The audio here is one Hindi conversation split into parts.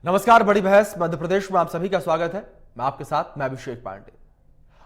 नमस्कार। बड़ी बहस मध्य प्रदेश में आप सभी का स्वागत है। मैं आपके साथ मैं अभिषेक पांडे।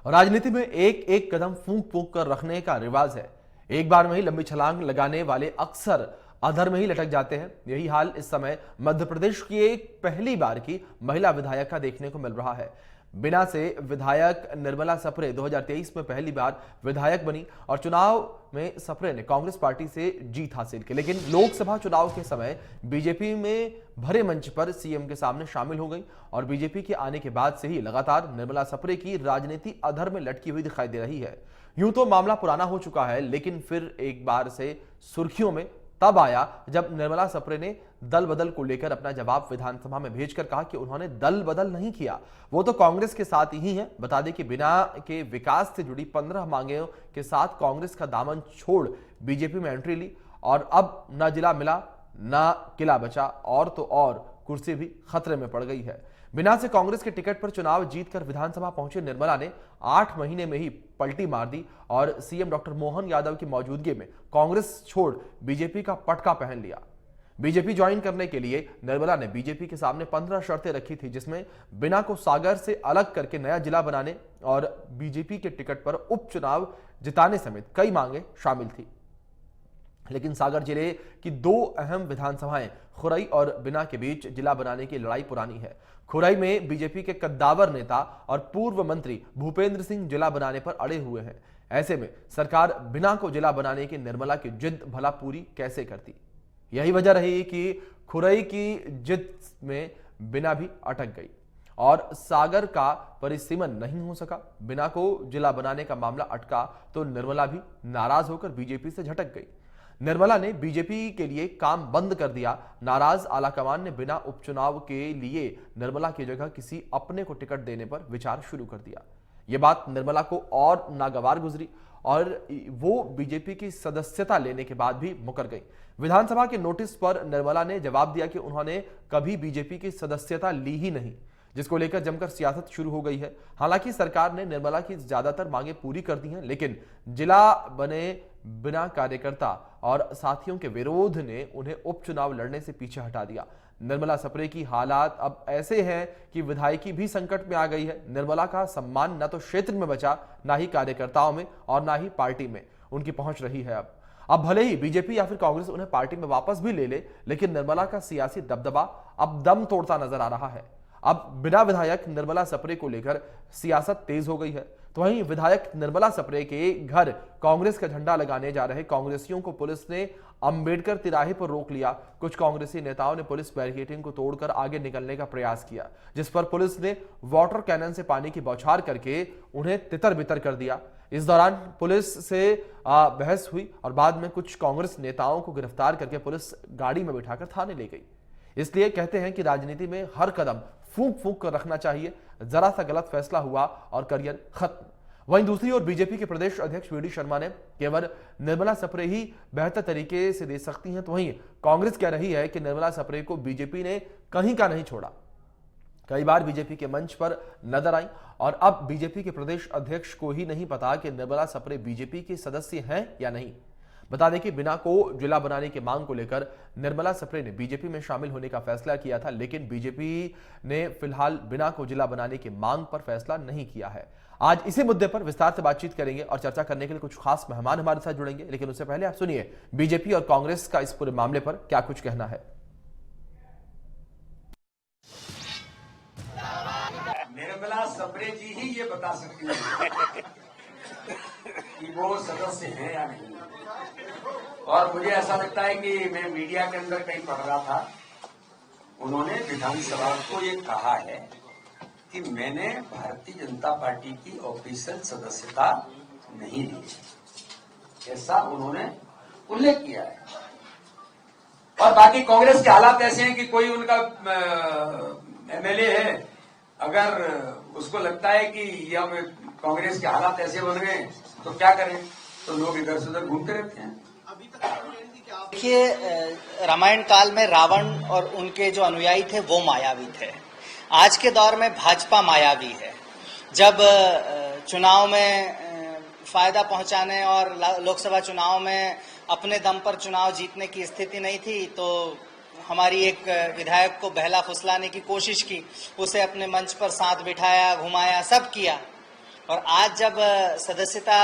राजनीति में एक एक कदम फूंक फूंक कर रखने का रिवाज है। एक बार में ही लंबी छलांग लगाने वाले अक्सर अधर में ही लटक जाते हैं। यही हाल इस समय मध्य प्रदेश की एक पहली बार की महिला विधायक का देखने को मिल रहा है। बिना से विधायक निर्मला सप्रे 2023 में पहली बार विधायक बनी और चुनाव में सप्रे ने कांग्रेस पार्टी से जीत हासिल की, लेकिन लोकसभा चुनाव के समय बीजेपी में भरे मंच पर सीएम के सामने शामिल हो गई और बीजेपी के आने के बाद से ही लगातार निर्मला सप्रे की राजनीति अधर में लटकी हुई दिखाई दे रही है। यूं तो मामला पुराना हो चुका है, लेकिन फिर एक बार से सुर्खियों में तब आया जब निर्मला सप्रे ने दल बदल को लेकर अपना जवाब विधानसभा में भेजकर कहा कि उन्होंने दल बदल नहीं किया, वो तो कांग्रेस के साथ ही है। बता दें कि बिना के विकास से जुड़ी 15 मांगों के साथ कांग्रेस का दामन छोड़ बीजेपी में एंट्री ली और अब न जिला मिला न किला बचा और तो और कुर्सी भी खतरे में पड़ गई है। बिना से कांग्रेस के टिकट पर चुनाव जीतकर विधानसभा पहुंचे निर्मला ने 8 महीने में ही पलटी मार दी और सीएम डॉक्टर मोहन यादव की मौजूदगी में कांग्रेस छोड़ बीजेपी का पटका पहन लिया। बीजेपी ज्वाइन करने के लिए निर्मला ने बीजेपी के सामने 15 शर्तें रखी थी, जिसमें बिना को सागर से अलग करके नया जिला बनाने और बीजेपी के टिकट पर उपचुनाव जिताने समेत कई मांगे शामिल थी। लेकिन सागर जिले की 2 अहम विधानसभाएं खुरई और बिना के बीच जिला बनाने की लड़ाई पुरानी है। खुरई में बीजेपी के कद्दावर नेता और पूर्व मंत्री भूपेंद्र सिंह जिला बनाने पर अड़े हुए हैं। ऐसे में सरकार बिना को जिला बनाने की निर्मला की जिद भला पूरी कैसे करती। यही वजह रही कि खुरई की जिद में बिना भी अटक गई और सागर का परिसीमन नहीं हो सका। बिना को जिला बनाने का मामला अटका तो निर्मला भी नाराज होकर बीजेपी से झटक गई। निर्मला ने बीजेपी के लिए काम बंद कर दिया। नाराज आलाकमान ने बिना उपचुनाव के लिए निर्मला की जगह किसी अपने को टिकट देने पर विचार शुरू कर दिया। यह बात निर्मला को और नागवार गुजरी और वो बीजेपी की सदस्यता लेने के बाद भी मुकर गई। विधानसभा के नोटिस पर निर्मला ने जवाब दिया कि उन्होंने कभी बीजेपी की सदस्यता ली ही नहीं, जिसको लेकर जमकर सियासत शुरू हो गई है। हालांकि सरकार ने निर्मला की ज्यादातर मांगे पूरी कर दी हैं, लेकिन जिला बने बिना कार्यकर्ता और साथियों के विरोध ने उन्हें उपचुनाव लड़ने से पीछे हटा दिया। निर्मला सप्रे की हालात अब ऐसे हैं कि विधायकी भी संकट में आ गई है। निर्मला का सम्मान न तो क्षेत्र में बचा, ना ही कार्यकर्ताओं में और ना ही पार्टी में उनकी पहुंच रही है। अब भले ही बीजेपी या फिर कांग्रेस उन्हें पार्टी में वापस भी ले ले, लेकिन निर्मला का सियासी दबदबा अब दम तोड़ता नजर आ रहा है। अब बिना विधायक निर्मला सप्रे को लेकर सियासत तेज हो गई है। तो वहीं विधायक निर्मला सप्रे के घर कांग्रेस का झंडा लगाने जा रहे कांग्रेसियों को पुलिस ने अंबेडकर तिराहे पर रोक लिया। कुछ कांग्रेसी नेताओं ने पुलिस बैरिकेडिंग को तोड़कर आगे निकलने का प्रयास किया, जिस पर पुलिस ने वाटर कैनन से पानी की बौछार करके उन्हें तितर बितर कर दिया। इस दौरान पुलिस से बहस हुई और बाद में कुछ कांग्रेस नेताओं को गिरफ्तार करके पुलिस गाड़ी में बिठाकर थाने ले गई। इसलिए कहते हैं कि राजनीति में हर कदम फूंक फूंक कर रखना चाहिए। जरा सा गलत फैसला हुआ और करियर खत्म। वहीं दूसरी ओर बीजेपी के प्रदेश अध्यक्ष वी डी शर्मा ने केवल निर्मला सप्रे ही बेहतर तरीके से दे सकती हैं, तो वहीं कांग्रेस कह रही है कि निर्मला सप्रे को बीजेपी ने कहीं का नहीं छोड़ा। कई बार बीजेपी के मंच पर नजर आई और अब बीजेपी के प्रदेश अध्यक्ष को ही नहीं पता कि निर्मला सप्रे बीजेपी के सदस्य हैं या नहीं। बता दें कि बिना को जिला बनाने की मांग को लेकर निर्मला सप्रे ने बीजेपी में शामिल होने का फैसला किया था, लेकिन बीजेपी ने फिलहाल बिना को जिला बनाने की मांग पर फैसला नहीं किया है। आज इसी मुद्दे पर विस्तार से बातचीत करेंगे और चर्चा करने के लिए कुछ खास मेहमान हमारे साथ जुड़ेंगे, लेकिन उससे पहले आप सुनिए बीजेपी और कांग्रेस का इस पूरे मामले पर क्या कुछ कहना है। निर्मला सप्रे जी ही ये बता सकती है कि वो सदस्य है या नहीं। और मुझे ऐसा लगता है कि मैं मीडिया के अंदर कहीं पढ़ रहा था, उन्होंने विधानसभा को ये कहा है कि मैंने भारतीय जनता पार्टी की ऑफिशियल सदस्यता नहीं ली, ऐसा उन्होंने उल्लेख किया है। और बाकी कांग्रेस के हालात ऐसे हैं कि कोई उनका एमएलए है, अगर उसको लगता है कि यह कांग्रेस के हालात ऐसे बन गए तो क्या करें, तो लोग इधर से उधर घूमते रहते हैं। देखिए, रामायण काल में रावण और उनके जो अनुयायी थे वो मायावी थे। आज के दौर में भाजपा मायावी है। जब चुनाव में फायदा पहुंचाने और लोकसभा चुनाव में अपने दम पर चुनाव जीतने की स्थिति नहीं थी, तो हमारी एक विधायक को बहला फुसलाने की कोशिश की, उसे अपने मंच पर साथ बिठाया, घुमाया, सब किया। और आज जब सदस्यता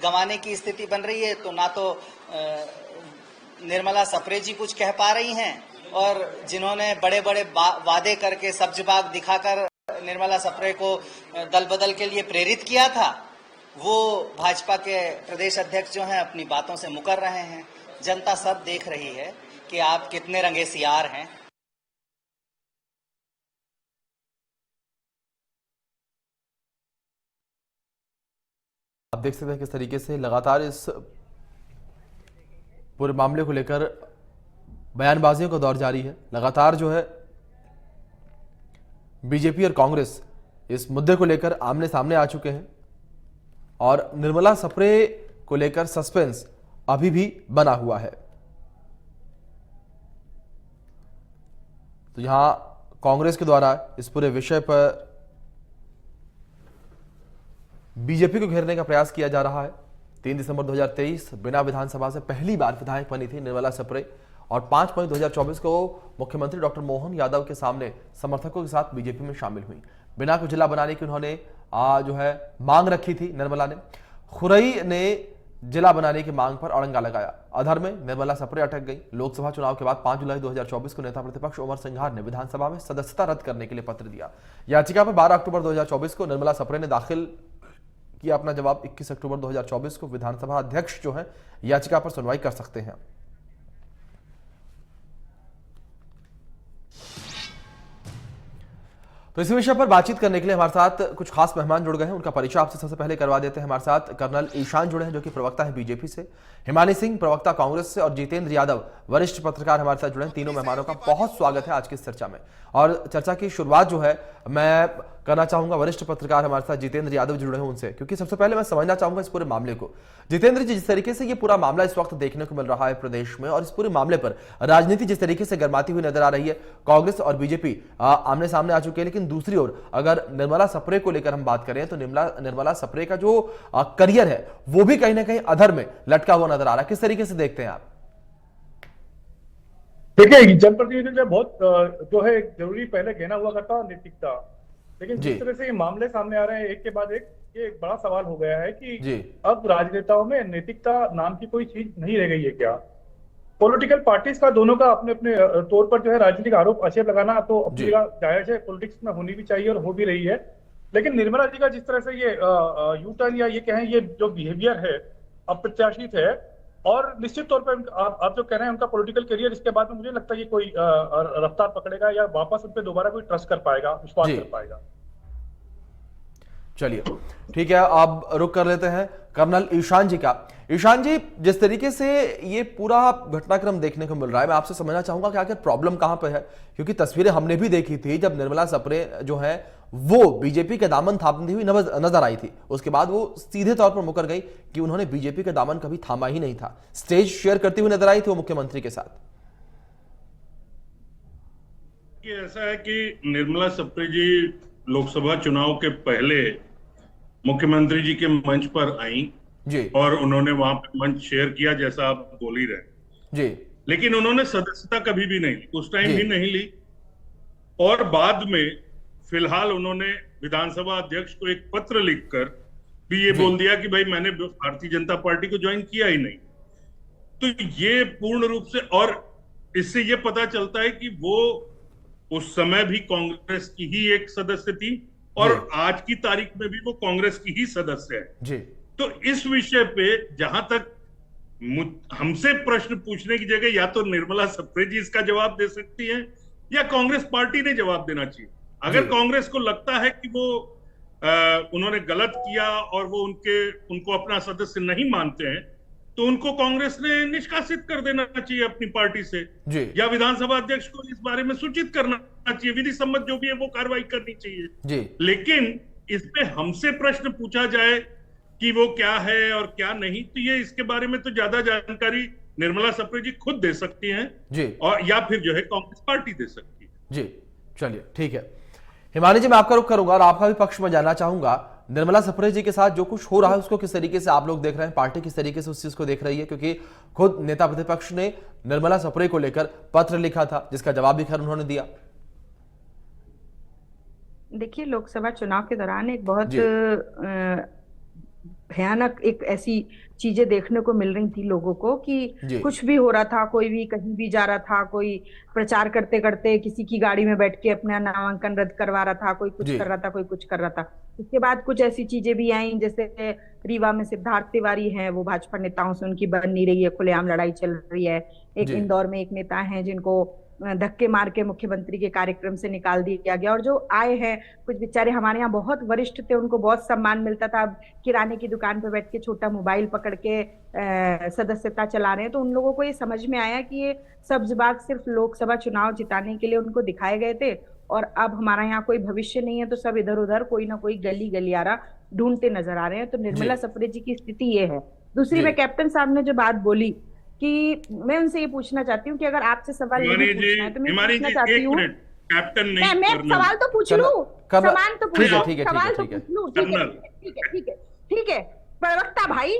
गंवाने की स्थिति बन रही है तो ना तो निर्मला सप्रे जी कुछ कह पा रही हैं, और जिन्होंने बड़े बड़े वादे करके सब्जबाग दिखाकर निर्मला सप्रे को दल बदल के लिए प्रेरित किया था, वो भाजपा के प्रदेश अध्यक्ष जो हैं अपनी बातों से मुकर रहे हैं। जनता सब देख रही है कि आप कितने रंगे सियार हैं। आप देख सकते हैं किस तरीके से लगातार इस पूरे मामले को लेकर बयानबाजियों का दौर जारी है। लगातार जो है बीजेपी और कांग्रेस इस मुद्दे को लेकर आमने सामने आ चुके हैं और निर्मला सप्रे को लेकर सस्पेंस अभी भी बना हुआ है। तो यहां कांग्रेस के द्वारा इस पूरे विषय पर बीजेपी को घेरने का प्रयास किया जा रहा है। 3 दिसंबर 2023 बिना विधानसभा से पहली बार विधायक बनी थी निर्मला सप्रे और 5 मई 2024 को मुख्यमंत्री डॉक्टर मोहन यादव के सामने समर्थकों के साथ बीजेपी में शामिल हुई। बिना को जिला बनाने की उन्होंने जो है मांग रखी थी निर्मला ने। खुरई ने जिला बनाने की मांग पर अड़ंगा लगाया। अधर में निर्मला सप्रे अटक गई। लोकसभा चुनाव के बाद 5 जुलाई 2024 को नेता प्रतिपक्ष उमर सिंघार ने विधानसभा में सदस्यता रद्द करने के लिए पत्र दिया। याचिका पर 12 अक्टूबर 2024 को निर्मला सप्रे ने दाखिल किया अपना जवाब। 21 अक्टूबर 2024 को विधानसभा अध्यक्ष जो है याचिका पर सुनवाई कर सकते हैं। तो इस विषय पर बातचीत करने के लिए हमारे साथ कुछ खास मेहमान जुड़ गए हैं। उनका परिचय आपसे सबसे पहले करवा देते हैं। हमारे साथ कर्नल ईशान जुड़े हैं जो कि प्रवक्ता है बीजेपी से, हिमानी सिंह प्रवक्ता कांग्रेस से और जितेंद्र यादव वरिष्ठ पत्रकार हमारे साथ जुड़े हैं। तीनों मेहमानों का बहुत स्वागत है आज की इस चर्चा में। और चर्चा की शुरुआत जो है मैं करना चाहूंगा वरिष्ठ पत्रकार हमारे साथ जितेंद्र यादव जुड़े हैं उनसे, क्योंकि सबसे पहले मैं समझना चाहूंगा इस पूरे मामले को। जितेंद्र जी, जिस तरीके से ये पूरा मामला इस वक्त देखने को मिल रहा है प्रदेश में और इस पूरे मामले पर राजनीति जिस तरीके से गरमाती हुई नजर आ रही है, कांग्रेस और बीजेपी आमने सामने आ चुके हैं, लेकिन दूसरी ओर अगर निर्मला सप्रे को लेकर हम बात करें तो निर्मला सप्रे का जो करियर है वो भी कहीं ना कहीं अधर में लटका हुआ नजर आ रहा है। किस तरीके से देखते हैं आप? देखिए, जनप्रतिनिधि जो बहुत जो है जरूरी पहले कहना हुआ करता नैतिकता, लेकिन जिस तरह से ये मामले सामने आ रहे हैं एक के बाद एक, ये एक बड़ा सवाल हो गया है कि अब राजनेताओं में नैतिकता नाम की कोई चीज नहीं रह गई है क्या? पॉलिटिकल पार्टीज का दोनों का अपने अपने तौर पर जो है राजनीतिक आरोप आक्षेप लगाना तो अपनी जगह जायज है, पॉलिटिक्स में होनी भी चाहिए और हो भी रही है। लेकिन निर्मला जी का जिस तरह से ये यू टर्न या ये कहें ये जो बिहेवियर है अप्रत्याशित है, और निश्चित तौर पर आप जो कह रहे हैं उनका पॉलिटिकल करियर इसके बाद में मुझे लगता है कि कोई रफ्तार पकड़ेगा या वापस उन पर दोबारा कोई ट्रस्ट कर पाएगा, विश्वास कर पाएगा। चलिए ठीक है, अब रुक कर लेते हैं कर्नल ईशान जी का। ईशान जी, जिस तरीके से ये पूरा घटनाक्रम देखने को मिल रहा है, मैं आपसे समझना चाहूंगा कि आखिर प्रॉब्लम कहां पे है, क्योंकि तस्वीरें हमने भी देखी थी जब निर्मला सप्रे जो है वो बीजेपी के दामन थामती हुई नजर आई थी। उसके बाद वो सीधे तौर पर मुकर गई कि उन्होंने बीजेपी का दामन कभी थामा ही नहीं था। स्टेज शेयर करती हुई नजर आई थी वो मुख्यमंत्री के साथ। ये ऐसा है कि निर्मला सप्रे जी लोकसभा चुनाव के पहले मुख्यमंत्री जी के मंच पर आई जी, और उन्होंने वहां पर मंच शेयर किया जैसा आप बोल ही रहे जी, लेकिन उन्होंने सदस्यता कभी भी नहीं ली, उस टाइम भी नहीं ली। और बाद में फिलहाल उन्होंने विधानसभा अध्यक्ष को एक पत्र लिखकर भी ये बोल दिया कि भाई मैंने भारतीय जनता पार्टी को ज्वाइन किया ही नहीं। तो ये पूर्ण रूप से, और इससे ये पता चलता है कि वो उस समय भी कांग्रेस की ही एक सदस्य थी और आज की तारीख में भी वो कांग्रेस की ही सदस्य है जी। तो इस विषय पे जहां तक हमसे प्रश्न पूछने की जगह या तो निर्मला सप्रे जी इसका जवाब दे सकती हैं या कांग्रेस पार्टी ने जवाब देना चाहिए। अगर कांग्रेस को लगता है कि वो उन्होंने गलत किया और वो उनको अपना सदस्य नहीं मानते हैं तो उनको कांग्रेस ने निष्कासित कर देना चाहिए अपनी पार्टी से जी। या विधानसभा अध्यक्ष को इस बारे में सूचित करना चाहिए, विधि सम्मत जो भी है वो कार्रवाई करनी चाहिए जी। लेकिन इसमें हमसे प्रश्न पूछा जाए कि वो क्या है और क्या नहीं, तो ये इसके बारे में तो ज्यादा जानकारी निर्मला सप्रे जी खुद दे सकती हैं जी, और या फिर जो है कांग्रेस पार्टी दे सकती है जी। चलिए ठीक है, हिमानी जी मैं आपका रुख करूंगा और आपका भी पक्ष में जानना चाहूंगा। निर्मला सप्रे जी के साथ जो कुछ हो रहा है उसको किस तरीके से आप लोग देख रहे हैं, पार्टी किस तरीके से उस चीज को देख रही है? क्योंकि खुद नेता प्रतिपक्ष ने निर्मला सप्रे को लेकर पत्र लिखा था जिसका जवाब भी खैर उन्होंने दिया। देखिए, लोकसभा चुनाव के दौरान एक बहुत भयानक एक ऐसी चीजें देखने को मिल रही थी लोगों को कि कुछ भी हो रहा था, कोई भी कहीं भी जा रहा था, कोई प्रचार करते करते किसी की गाड़ी में बैठ के अपना नामांकन रद्द करवा रहा था, कोई कुछ कर रहा था, कोई कुछ कर रहा था। उसके बाद कुछ ऐसी चीजें भी आई, जैसे रीवा में सिद्धार्थ तिवारी हैं, वो भाजपा नेताओं से उनकी बन नहीं रही है, खुलेआम लड़ाई चल रही है। एक इंदौर में एक नेता है जिनको धक्के मार के मुख्यमंत्री के कार्यक्रम से निकाल दिया गया, और जो आए हैं कुछ बेचारे हमारे यहाँ बहुत वरिष्ठ थे, उनको बहुत सम्मान मिलता था, अब किराने की दुकान पे बैठ के छोटा मोबाइल पकड़ के सदस्यता चला रहे हैं। तो उन लोगों को ये समझ में आया कि ये सब्ज बाग सिर्फ लोकसभा चुनाव जिताने के लिए उनको दिखाए गए थे, और अब हमारा यहाँ कोई भविष्य नहीं है, तो सब इधर उधर कोई ना कोई गली गलियारा ढूंढते नजर आ रहे हैं। तो निर्मला सप्रे जी की स्थिति ये है। दूसरी, मैं कैप्टन साहब ने जो बात बोली कि मैं उनसे ये पूछना चाहती हूँ कि अगर आपसे सवाल नहीं पूछना है तो मैं पूछना चाहती हूँ, कैप्टन नहीं, मैं सवाल तो पूछ लूं, सवाल तो पूछ लूं, सवाल तो पूछ लूं। ठीक है, ठीक है, ठीक है, ठीक है, प्रवक्ता भाई,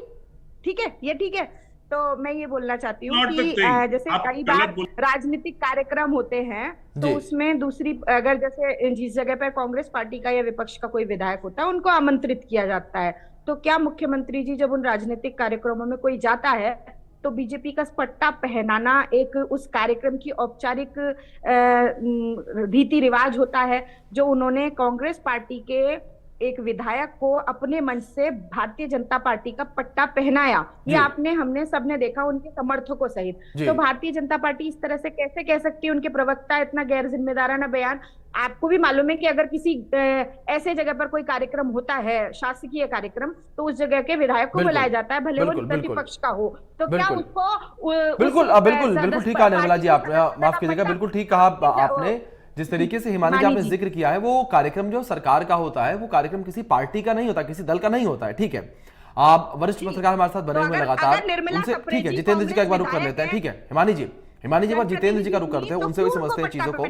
ठीक है, ये ठीक है। तो मैं ये बोलना चाहती हूँ कि जैसे कई बार राजनीतिक कार्यक्रम होते हैं तो उसमें दूसरी, अगर जैसे जिस जगह पर कांग्रेस पार्टी का या विपक्ष का कोई विधायक होता है उनको आमंत्रित किया जाता है, तो क्या मुख्यमंत्री जी जब उन राजनीतिक कार्यक्रमों में कोई जाता है तो बीजेपी का पट्टा पहनाना एक उस कार्यक्रम की औपचारिक रीति रिवाज होता है, जो उन्होंने कांग्रेस पार्टी के एक विधायक को अपने मंच से भारतीय जनता पार्टी का पट्टा पहनाया। ये हमने सबने देखा, उनके समर्थकों सहित। तो भारतीय जनता पार्टी इस तरह से कैसे कह सकती है, उनके प्रवक्ता इतना गैर जिम्मेदाराना बयान। आपको भी मालूम है कि अगर किसी ऐसे जगह पर कोई कार्यक्रम होता है, शासकीय कार्यक्रम, तो उस जगह के विधायक को बुलाया जाता है, भले वो प्रतिपक्ष का हो। तो क्या उसको बिल्कुल ठीक कहा निर्मला जी, आप माफ कीजिएगा, बिल्कुल ठीक कहा आपने। जिस तरीके से हिमानी जी आपने जिक्र किया है, वो कार्यक्रम जो सरकार का होता है, वो कार्यक्रम किसी पार्टी का नहीं होता, किसी दल का नहीं होता है। ठीक है, आप वरिष्ठ पत्रकार हमारे साथ बने हुए लगातार, उनसे ठीक है जितेंद्र जी का एक बार रुख कर लेते हैं। ठीक है हिमानी जी बार जितेंद्र जी का रुख करते हैं, उनसे भी समझते हैं चीजों को।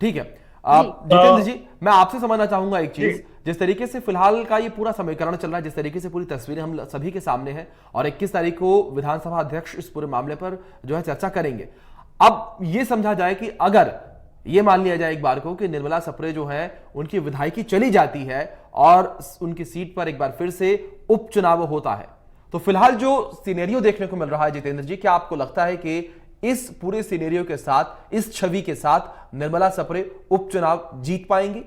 ठीक है जितेंद्र जी, मैं आपसे समझना चाहूंगा एक चीज, जिस तरीके से फिलहाल का ये पूरा समीकरण चल रहा है, जिस तरीके से पूरी तस्वीरें हम सभी के सामने है, और 21 तारीख को विधानसभा अध्यक्ष इस पूरे मामले पर जो है चर्चा करेंगे। अब ये समझा जाए कि अगर ये मान लिया जाए एक बार को कि निर्मला सप्रे जो है उनकी विधायकी चली जाती है और उनकी सीट पर एक बार फिर से उपचुनाव होता है, तो फिलहाल जो सिनेरियो देखने को मिल रहा है जितेंद्र जी, क्या आपको लगता है कि इस पूरे सिनेरियो के साथ, इस छवि के साथ निर्मला सप्रे उपचुनाव जीत पाएंगी?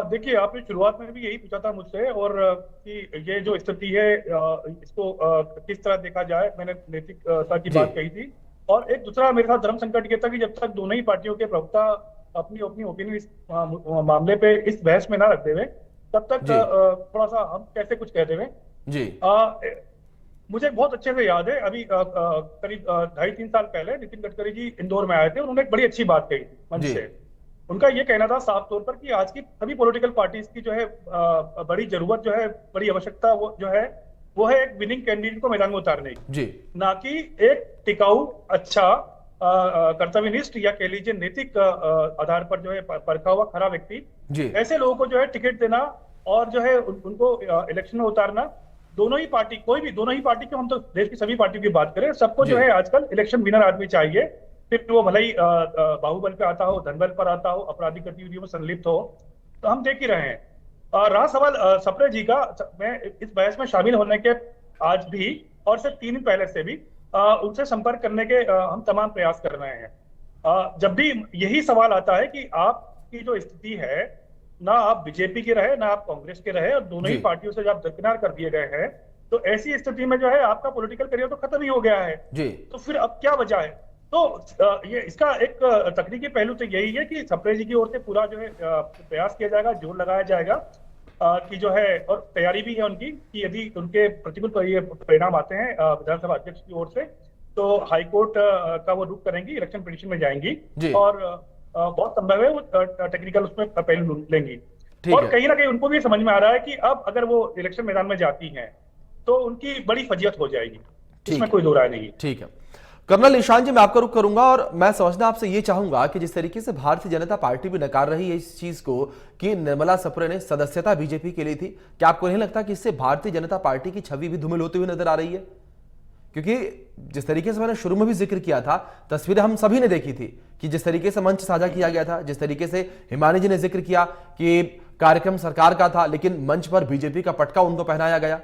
देखिए, आपने शुरुआत में भी यही पूछा था मुझसे, और कि ये जो स्थिति है इसको किस तरह देखा जाए, मैंने नैतिकता की बात कही थी। और एक दूसरा मेरे साथ धर्म संकट ये था कि जब तक दोनों ही पार्टियों के प्रवक्ता अपनी अपनी ओपिनियन इस मामले पे, इस बहस में ना रखते हुए, तब तक थोड़ा सा हम कैसे कुछ कहते हुए जी। मुझे बहुत अच्छे से याद है, अभी करीब 2.5-3 साल पहले नितिन गडकरी जी इंदौर में आए थे, उन्होंने एक बड़ी अच्छी बात कही मंच से। उनका ये कहना था साफ तौर पर कि आज की सभी पॉलिटिकल पार्टीज की जो है बड़ी जरूरत जो है, बड़ी आवश्यकता वो है एक विनिंग कैंडिडेट को मैदान में उतारने की, ना कि एक टिकाऊ, अच्छा, कर्तव्यनिष्ठ या कह लीजिए नैतिक आधार पर जो है परखा हुआ खरा व्यक्ति, ऐसे लोगों को जो है टिकट देना और जो है उनको इलेक्शन में उतारना। दोनों ही पार्टी, कोई भी दोनों ही पार्टी को, हम तो देश की सभी पार्टियों की बात करें, सबको जो है आजकल इलेक्शन विनर आदमी चाहिए, फिर वो भले ही बाहुबल पे आता हो, धनबल पर आता हो, आपराधिक गतिविधियों में संलिप्त हो। तो हम देख ही रहे हैं। रहा सवाल सप्रे जी का, मैं इस बहस में शामिल होने के आज भी और सिर्फ 3 दिन पहले से भी उनसे संपर्क करने के हम तमाम प्रयास कर रहे हैं। जब भी यही सवाल आता है कि आपकी जो स्थिति है, ना आप बीजेपी के रहे, ना आप कांग्रेस के रहे, और दोनों ही पार्टियों से जब दरकिनार कर दिए गए हैं, तो ऐसी स्थिति में जो है आपका पॉलिटिकल करियर तो खत्म ही हो गया है जी। तो फिर अब क्या वजह है? तो ये इसका एक तकनीकी पहलू तो यही है कि सप्रे जी की ओर से पूरा जो है प्रयास किया जाएगा, जोर लगाया जाएगा कि जो है, और तैयारी भी है उनकी कि यदि उनके प्रतिकूल ये परिणाम आते हैं विधानसभा अध्यक्ष की ओर से, तो हाईकोर्ट का वो रुख करेंगी, इलेक्शन पिटीशन में जाएंगी, और बहुत संभव है वो टेक्निकल उसमें पहलू लेंगी। और कहीं ना कहीं उनको भी समझ में आ रहा है कि अब अगर वो इलेक्शन मैदान में जाती हैं तो उनकी बड़ी फजीयत हो जाएगी, इसमें कोई दो राय नहीं। ठीक है, कर्नल ईशान जी, मैं आपका रुख करूंगा और मैं समझना आपसे ये चाहूंगा कि जिस तरीके से भारतीय जनता पार्टी भी नकार रही है इस चीज को कि निर्मला सप्रे ने सदस्यता बीजेपी के लिए थी, क्या आपको नहीं लगता कि इससे भारतीय जनता पार्टी की छवि भी धूमिल होती हुई नजर आ रही है? क्योंकि जिस तरीके से मैंने शुरू में भी जिक्र किया था, तस्वीरें हम सभी ने देखी थी कि जिस तरीके से मंच साझा किया गया था, जिस तरीके से हिमानी जी ने जिक्र किया कि कार्यक्रम सरकार का था लेकिन मंच पर बीजेपी का पटका उनको पहनाया गया।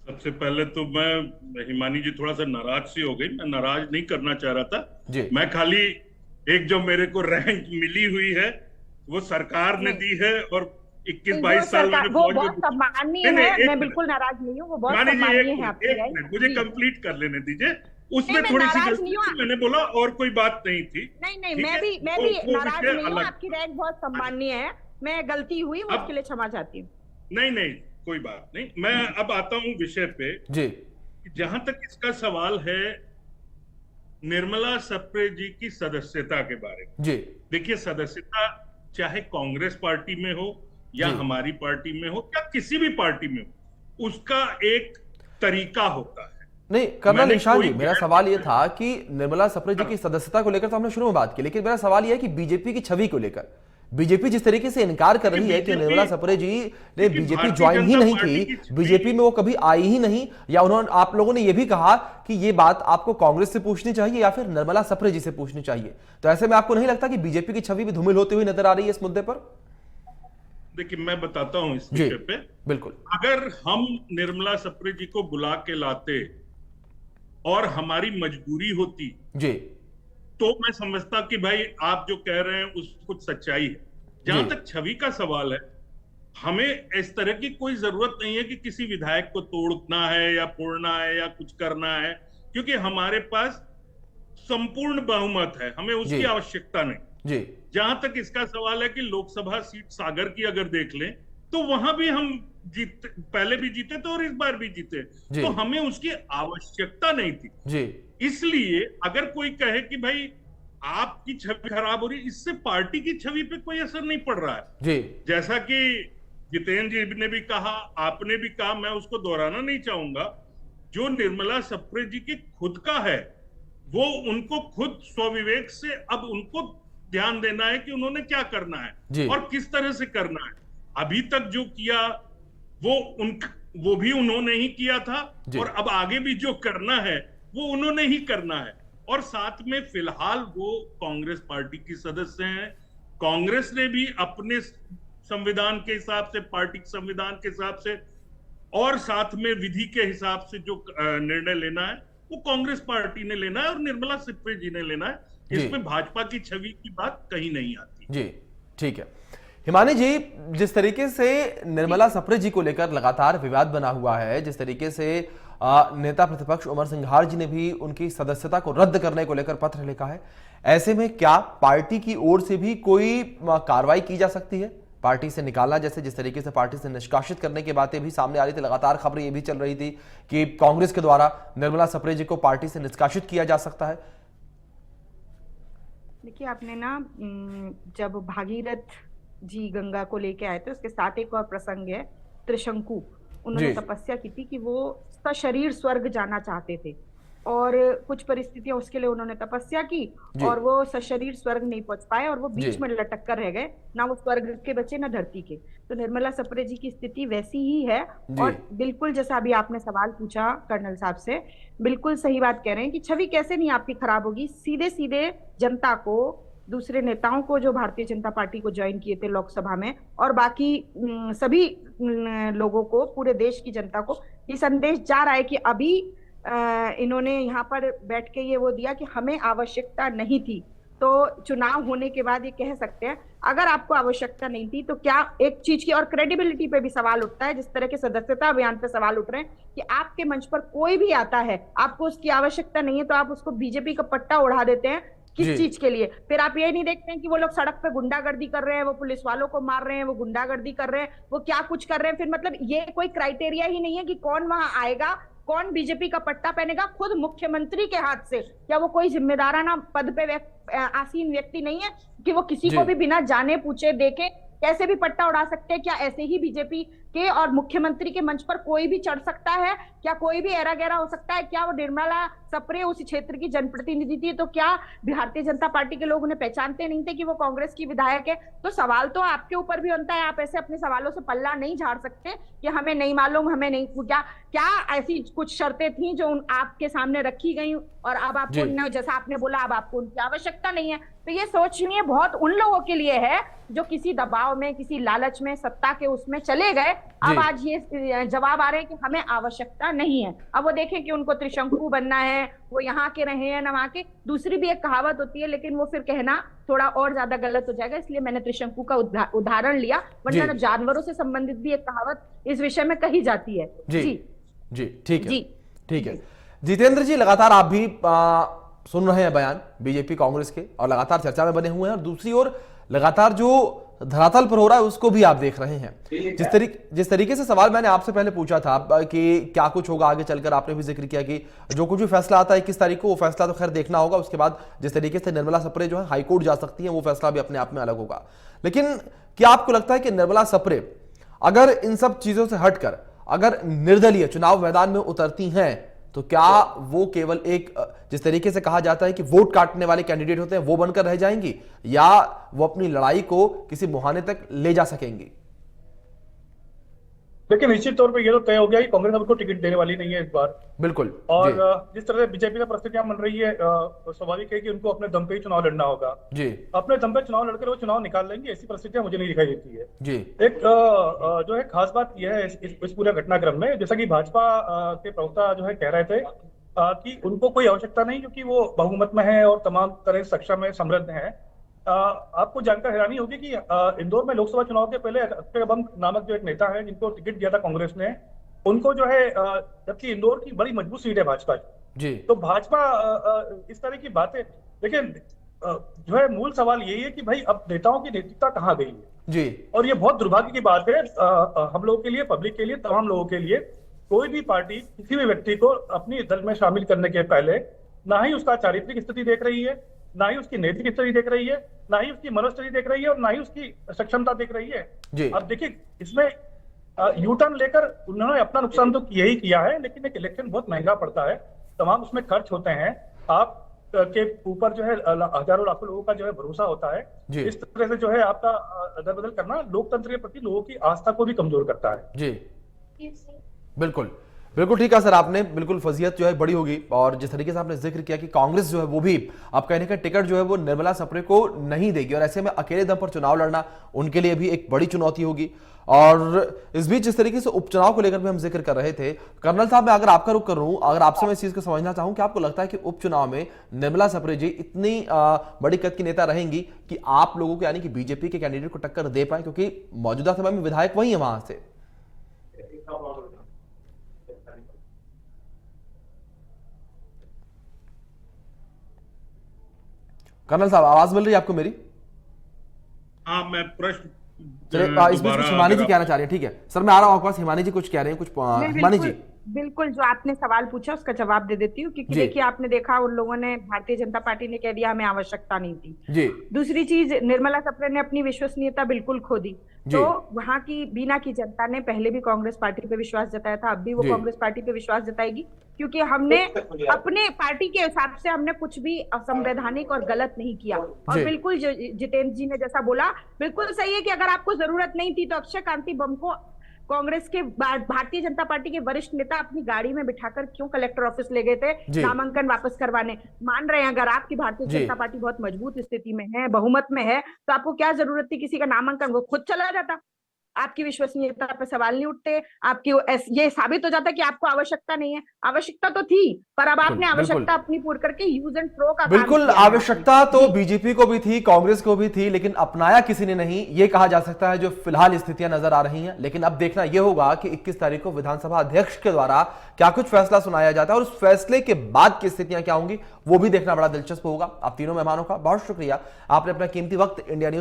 सबसे पहले तो मैं हिमानी जी थोड़ा सा नाराज सी हो गई, मैं नाराज नहीं करना चाह रहा था जी। मैं खाली एक जो मेरे को रैंक मिली हुई है वो सरकार ने दी है और 21-22 साल मैंने वो बहुत सम्माननीय है, मैं बिल्कुल नाराज नहीं हूँ, वो बहुत सम्माननीय है आपकी रैंक। मुझे कंप्लीट कर लेने दीजिए, उसमें थोड़ी सी गलती मैंने बोला और कोई बात नहीं थी। नहीं मैं भी नाराज नहीं हूँ, आपकी रैंक बहुत सम्माननीय है, मैं गलती हुई उसके लिए क्षमा चाहती हूँ। नहीं कोई बात नहीं, मैं अब आता हूँ विषय पे जी। जहां तक इसका सवाल है निर्मला सप्रे जी की सदस्यता के बारे में जी, देखिए सदस्यता चाहे कांग्रेस पार्टी में हो या हमारी पार्टी में हो या किसी भी पार्टी में हो, उसका एक तरीका होता है। नहीं कर्नल ईशान जी, मेरा सवाल यह था कि निर्मला सप्रे जी की सदस्यता को लेकर तो हमने शुरू में बात की, लेकिन मेरा सवाल यह है कि बीजेपी की छवि को लेकर बीजेपी जिस तरीके से इनकार कर रही है कि निर्मला सप्रे जी ने बीजेपी ज्वाइन ही नहीं की, बीजेपी में वो कभी आई ही नहीं, या उन्होंने आप लोगों ने ये भी कहा कि ये बात आपको कांग्रेस से पूछनी चाहिए या फिर निर्मला सप्रे जी से पूछनी चाहिए, तो ऐसे में आपको नहीं लगता कि बीजेपी की छवि भी धूमिल होती हुई नजर आ रही है इस मुद्दे पर? देखिए मैं बताता हूं इस विषय पे, बिल्कुल अगर हम निर्मला सप्रे जी को बुला के लाते और हमारी मजबूरी होती जी, तो मैं समझता कि भाई आप जो कह रहे हैं उस कुछ सच्चाई है। जहां तक छवि का सवाल है, हमें इस तरह की कोई जरूरत नहीं है कि किसी विधायक को तोड़ना है या फोड़ना है या कुछ करना है, क्योंकि हमारे पास संपूर्ण बहुमत है, हमें उसकी आवश्यकता नहीं जी। जहां तक इसका सवाल है कि लोकसभा सीट सागर की अगर देख लें तो वहां भी हम जीते, पहले भी जीते थे और इस बार भी जीते, तो हमें उसकी आवश्यकता नहीं थी जी। इसलिए अगर कोई कहे कि भाई आपकी छवि खराब हो रही, इससे पार्टी की छवि पे कोई असर नहीं पड़ रहा है जी। जैसा कि जितेंद्र जी ने भी कहा, आपने भी कहा, मैं उसको दोहराना नहीं चाहूंगा, जो निर्मला सप्रे जी की खुद का है वो उनको खुद स्वविवेक से अब उनको ध्यान देना है कि उन्होंने क्या करना है और किस तरह से करना है। अभी तक जो किया वो भी उन्होंने ही किया था और अब आगे भी जो करना है वो उन्होंने ही करना है। और साथ में फिलहाल वो कांग्रेस पार्टी की सदस्य हैं, कांग्रेस ने भी अपने संविधान के हिसाब से, पार्टी के संविधान के हिसाब से और साथ में विधि के हिसाब से जो निर्णय लेना है वो कांग्रेस पार्टी ने लेना है और निर्मला सप्रे जी ने लेना है। इसमें भाजपा की छवि की बात कहीं नहीं आती जी। ठीक है हिमानी जी, जिस तरीके से निर्मला सप्रे जी को लेकर लगातार विवाद बना हुआ है, जिस तरीके से नेता प्रतिपक्ष उमर सिंघार जी ने भी उनकी सदस्यता को रद्द करने को लेकर पत्र लिखा है, ऐसे में क्या पार्टी की ओर से भी कोई कार्रवाई की जा सकती है? पार्टी से निकालना, जैसे जिस तरीके से पार्टी से निष्कासित करने की बातें भी सामने आ रही थी, लगातार खबरें ये भी चल रही थी कि कांग्रेस के द्वारा निर्मला सप्रे जी को पार्टी से निष्कासित किया जा सकता है। देखिए आपने ना जब भागीरथ जी गंगा को लेके आए थे, उसके साथ एक और प्रसंग है त्रिशंकु, उन्होंने तपस्या की थी कि वो सशरीर स्वर्ग जाना चाहते थे और कुछ परिस्थितियां उसके लिए उन्होंने तपस्या की और वो सशरीर स्वर्ग नहीं पहुंच पाए और वो बीच में लटक कर रह गए, ना वो स्वर्ग के बचे ना धरती के। तो निर्मला सप्रे जी की स्थिति वैसी ही है और बिल्कुल जैसा अभी आपने सवाल पूछा कर्नल साहब से, बिल्कुल सही बात कह रहे हैं कि छवि कैसे नहीं आपकी खराब होगी। सीधे सीधे जनता को, दूसरे नेताओं को जो भारतीय जनता पार्टी को ज्वाइन किए थे लोकसभा में और बाकी सभी लोगों को, पूरे देश की जनता को ये संदेश जा रहा है कि अभी इन्होंने यहाँ पर बैठ के ये वो दिया कि हमें आवश्यकता नहीं थी। तो चुनाव होने के बाद ये कह सकते हैं अगर आपको आवश्यकता नहीं थी तो क्या एक चीज की, और क्रेडिबिलिटी पे भी सवाल उठता है, जिस तरह के सदस्यता अभियान पे सवाल उठ रहे हैं कि आपके मंच पर कोई भी आता है, आपको उसकी आवश्यकता नहीं है तो आप उसको बीजेपी का पट्टा उड़ा देते हैं किस चीज के लिए? फिर आप ये नहीं देखते हैं कि वो लोग सड़क पे गुंडागर्दी कर रहे हैं, वो पुलिस वालों को मार रहे हैं, वो गुंडागर्दी कर रहे हैं, वो क्या कुछ कर रहे हैं। फिर मतलब ये कोई क्राइटेरिया ही नहीं है कि कौन वहां आएगा, कौन बीजेपी का पट्टा पहनेगा। खुद मुख्यमंत्री के हाथ से, क्या वो कोई जिम्मेदाराना पद पे आसीन व्यक्ति नहीं है कि वो किसी को भी बिना जाने पूछे देखे कैसे भी पट्टा उड़ा सकते हैं? क्या ऐसे ही बीजेपी के और मुख्यमंत्री के मंच पर कोई भी चढ़ सकता है? क्या कोई भी ऐरा गैरा हो सकता है? क्या वो निर्मला सप्रे उस क्षेत्र की जनप्रतिनिधि थी, तो क्या भारतीय जनता पार्टी के लोग उन्हें पहचानते नहीं थे कि वो कांग्रेस की विधायक है? तो सवाल तो आपके ऊपर भी बनता है, आप ऐसे अपने सवालों से पल्ला नहीं झाड़ सकते कि हमें नहीं मालूम, हमें नहीं। क्या ऐसी कुछ शर्तें थी जो आपके सामने रखी गई और अब आपको, जैसा आपने बोला, अब आपको उनकी आवश्यकता नहीं है? तो ये सोचनीय बहुत उन लोगों के लिए है जो किसी दबाव में, किसी लालच में, सत्ता के उसमें चले गए। अब आज ये जवाब आ रहे हैं कि हमें आवश्यकता नहीं है। अब वो देखें कि उनको त्रिशंकु बनना है, वो यहाँ के रहे हैं ना वहां के। दूसरी भी एक कहावत होती है, लेकिन वो फिर कहना थोड़ा और ज्यादा गलत हो जाएगा, इसलिए मैंने त्रिशंकु का उदाहरण लिया, वरना जानवरों से संबंधित भी एक कहावत इस विषय में कही जाती है। जी ठीक है, ठीक है। जितेंद्र जी, लगातार आप भी सुन रहे हैं बयान बीजेपी कांग्रेस के और लगातार चर्चा में बने हुए हैं, और दूसरी ओर लगातार जो धरातल पर हो रहा है उसको भी आप देख रहे हैं। जिस तरीके से सवाल मैंने आपसे पहले पूछा था कि क्या कुछ होगा आगे चलकर, आपने भी जिक्र किया कि जो कुछ भी फैसला आता है 21 तारीख को, वो फैसला तो खैर देखना होगा। उसके बाद जिस तरीके से निर्मला सप्रे जो है हाईकोर्ट जा सकती है, वो फैसला भी अपने आप में अलग होगा। लेकिन क्या आपको लगता है कि निर्मला सप्रे अगर इन सब चीजों से हटकर अगर निर्दलीय चुनाव मैदान में उतरती हैं, तो क्या वो केवल एक, जिस तरीके से कहा जाता है कि वोट काटने वाले कैंडिडेट होते हैं, वो बनकर रह जाएंगी, या वो अपनी लड़ाई को किसी मुहाने तक ले जा सकेंगी? लेकिन निश्चित तौर पे ये तो तय हो गया कि कांग्रेस अब उनको टिकट देने वाली नहीं है इस बार। बिल्कुल। और जिस तरह से बीजेपी का परिस्थितियां बन रही है, स्वाभाविक है कि उनको अपने दम पे ही चुनाव लड़ना होगा। जी। अपने दम पे चुनाव लड़कर वो चुनाव निकाल लेंगे, ऐसी परिस्थितियां मुझे नहीं दिखाई देती है। जी। एक जो है खास बात यह है इस पूरे घटनाक्रम में, जैसा कि भाजपा के प्रवक्ता जो है कह रहे थे कि उनको कोई आवश्यकता नहीं, क्योंकि वो बहुमत में है और तमाम तरह से सक्षम है, समृद्ध है। आपको जानकर हैरानी होगी कि इंदौर में लोकसभा चुनाव के पहले अक्षय बंग नामक जो एक नेता है, जिनको टिकट दिया था कांग्रेस ने, उनको जो है, जबकि इंदौर की बड़ी मजबूत सीट है भाजपा की, तो भाजपा इस तरह की बातें, लेकिन जो है मूल सवाल यही है कि भाई अब नेताओं की नैतिकता कहाँ गई है जी। और ये बहुत दुर्भाग्य की बात है हम लोगों के लिए, पब्लिक के लिए, तमाम लोगों के लिए। कोई भी पार्टी किसी भी व्यक्ति को अपनी दल में शामिल करने के पहले ना ही उसका चारित्रिक स्थिति देख रही है, ना ही उसकी नैतिक स्थिति देख रही है, ना ही उसकी मनोस्थिति देख रही है, और ना ही उसकी सक्षमता देख रही है। अब देखिए, इसमें यू टर्न लेकर उन्होंने अपना नुकसान तो यही किया है, लेकिन एक इलेक्शन बहुत महंगा पड़ता है, तमाम उसमें खर्च होते हैं, आप के ऊपर जो है हजारों लाखों लोगों का जो है भरोसा होता है। इस तरह से जो है आपका अदल बदल करना लोकतंत्र के प्रति लोगों की आस्था को भी कमजोर करता है। जी बिल्कुल, बिल्कुल ठीक है सर, आपने बिल्कुल फजीयत जो है बड़ी होगी। और जिस तरीके से आपने जिक्र किया कि कांग्रेस जो है वो भी अब कहने का टिकट जो है वो निर्मला सप्रे को नहीं देगी, और ऐसे में अकेले दम पर चुनाव लड़ना उनके लिए भी एक बड़ी चुनौती होगी। और इस बीच जिस तरीके से उपचुनाव को लेकर भी हम जिक्र कर रहे थे, कर्नल साहब मैं अगर आपका रुख कर रहा हूं, अगर आपसे मैं इस चीज को समझना चाहूं कि आपको लगता है कि उपचुनाव में निर्मला सप्रे जी इतनी बड़ी कद की नेता रहेंगी कि आप लोगों को, यानी कि बीजेपी के कैंडिडेट को टक्कर दे पाए, क्योंकि मौजूदा समय में विधायक वही है वहां से? कर्नल साहब, आवाज मिल रही है आपको मेरी? हाँ, मैं प्रश्न इसमें कुछ हिमानी जी कहना चाह रहे हैं। ठीक है सर, मैं आ रहा हूँ आपके पास। हिमानी जी कुछ कह रहे हैं, कुछ हिमानी जी। बिल्कुल, जो आपने सवाल पूछा उसका जवाब दे देती हूँ, क्योंकि देखिए आपने देखा उन लोगों ने, भारतीय जनता पार्टी ने कह दिया हमें आवश्यकता नहीं थी जी। दूसरी चीज, निर्मला सप्रे ने अपनी विश्वसनीयता बिल्कुल खो दी। तो वहां की बीना की जनता ने पहले भी कांग्रेस पार्टी पे विश्वास जताया था, अब भी वो कांग्रेस पार्टी पे विश्वास जताएगी, क्योंकि हमने अपने पार्टी के हिसाब से हमने कुछ भी असंवैधानिक और गलत नहीं किया। और बिल्कुल जितेंद्र जी ने जैसा बोला, बिल्कुल सही है कि अगर आपको जरूरत नहीं थी तो अक्षय कांति बम को कांग्रेस के, भारतीय जनता पार्टी के वरिष्ठ नेता अपनी गाड़ी में बिठाकर क्यों कलेक्टर ऑफिस ले गए थे नामांकन वापस करवाने? मान रहे हैं अगर आपकी भारतीय जनता पार्टी बहुत मजबूत स्थिति में है, बहुमत में है, तो आपको क्या जरूरत थी किसी का नामांकन? वो खुद चला जाता, आपकी विश्वसनीयता पे सवाल नहीं उठते, आपकी ये साबित हो जाता कि आपको आवश्यकता नहीं है। आवश्यकता तो थी, पर अब आपने आवश्यकता अपनी पूरी करके यूज एंड थ्रो का बिल्कुल, आवश्यकता तो बीजेपी को भी थी, कांग्रेस को भी थी, लेकिन अपनाया किसी ने नहीं, ये कहा जा सकता है जो फिलहाल स्थितियां नजर आ रही हैं। लेकिन अब देखना यह होगा कि 21 तारीख को विधानसभा अध्यक्ष के द्वारा क्या कुछ फैसला सुनाया जाता है, और उस फैसले के बाद की स्थितियां क्या होंगी वो भी देखना बड़ा दिलचस्प होगा। आप तीनों मेहमानों का बहुत शुक्रिया, आपने अपना कीमती वक्त इंडिया न्यूज